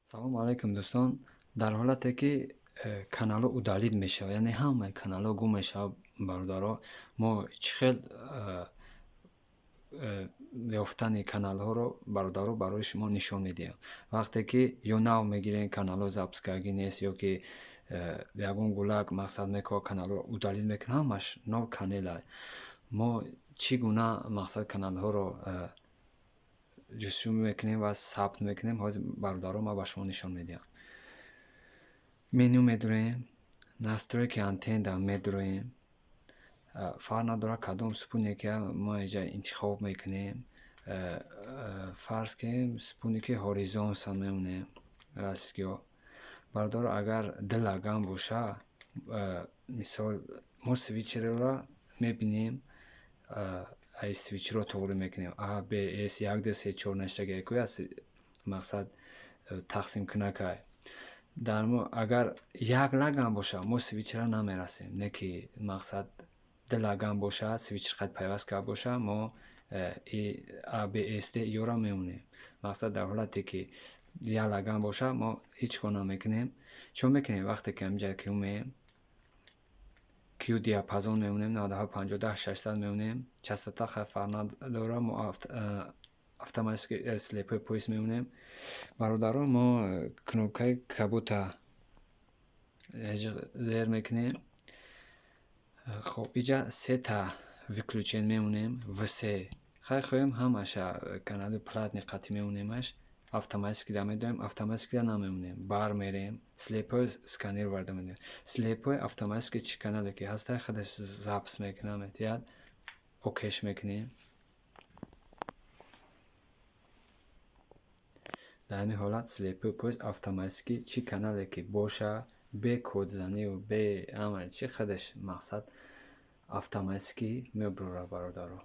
салом алайкум дӯстон. Дар ҳолате ки каналҳо удалид мешавад, яъне ҳамаи каналҳо гум мешавад, бародаро, мо чӣ хел ёфтани каналҳоро бародаро барои шумо нишон медиҳам. Вақте ки ё нав мегирем каналҳо запс кардаги нест, ё ки ягон гулак мақсад мекунад каналҳоро удалид мекунад, ҳамаш нов канелай. Мо чӣ гуна мақсад каналҳоро ҷустҷӯ мекунем ва сабт мекунем, ҳозир бародаро ман ба шумо нишон медиҳам. меню медурем, настройки антенна медурем, фарқ надорад кадом спутник мо инҷа интихоб мекунем. фарз кунем спутники ҳоризонса мемонем растгиҳо. Бародаро, агар дилаган боша, мисол мо свичерро мебинем, ай свичро тоғир мекунем А, Б, С, 1, 2, 3, 4 наштаги якои аст мақсад тақсимкунакай. Дар мо агар як лаган боша, мо свичра намерасем, не ки мақсад дилаган боша, свичр қад пайваст карда боша, мо А, Б, С, Д ёра мемонем. Мақсад дар ҳолате ки як лаган боша, мо ҳеҷ кор намекунем. Чон мекунем? Вақте ки амҷа ки умеем Q диапазон мемонем, 97, 50, 600 мемонем. Частота хай фарқ надорад, мо автоматики слепой пояс мемонем. Бародаро, мо кнопкаи кабута зер мекунем. хоб инҷа сета выключен мемонем, все хай хоҳем ҳамаша канали платни қатъи мемонемаш. Автоматики да медорем, автоматики да намемонем. Бар мерем, слепой сканер варда медорем. Слепой автоматики чӣ канале ки ҳаста худаш запс мекунад, метиҳад, океш мекунем. дар ҳамин ҳолат слепой пояс автоматики чӣ канале ки боша, бе кодзанию, бе ҳама чӣ худаш мақсад автоматики мебурад бародаро.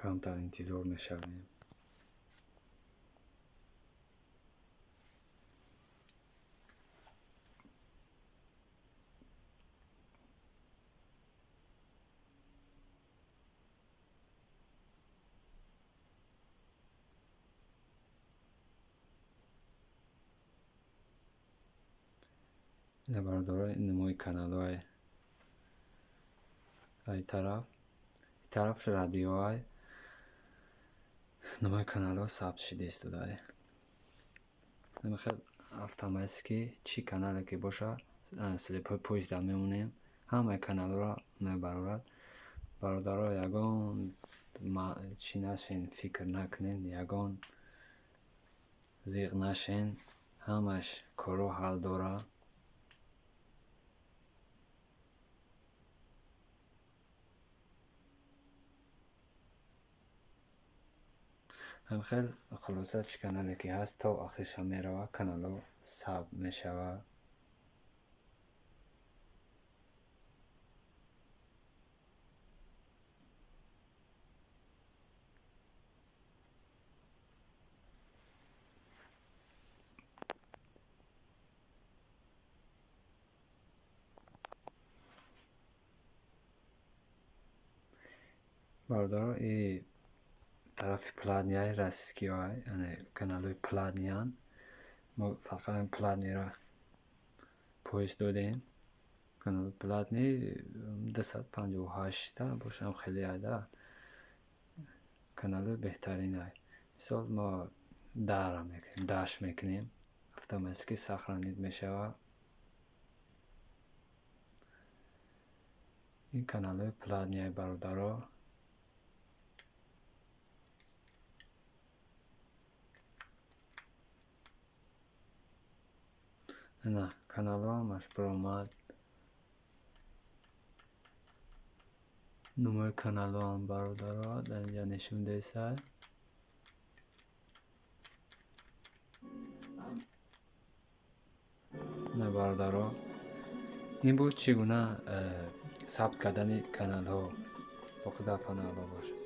камтар интизор мешавем. бародаро, намои каналҳои ай тараф радиоай намои каналҳо сабт шуда истодаи. Намехел автоматики чӣ канале ки боша, слепой пояс да мемонем, ҳамаи каналҳоро мебарорад. Бародаро, ягон чӣ нашен, фикр накунен, ягон зиқ нашен, ҳамаш корро ҳал дорад. ҳамхел хулоса чӣ канале ки ҳаст то охирша меравад, каналҳо сабт мешавад. бародаро, тарафи платниай растгиҳоай, яъне каналҳои платниан. Мо фақат платниро пояс додем. Канали платни 258 бошам, хеле айда канали беҳтаринай. Мисол мо дара мекунем, даш мекунем, автоматики сохранид мешавад. ин каналҳои платниай бародаро. на каналҳо ҳамаш баромад. номаи каналҳо ҳам бародаро дар инҷа нишон десай. на бародаро, ин буд чӣ гуна сабт кардани каналҳо. бо худа паноҳ Аллоҳ бошад.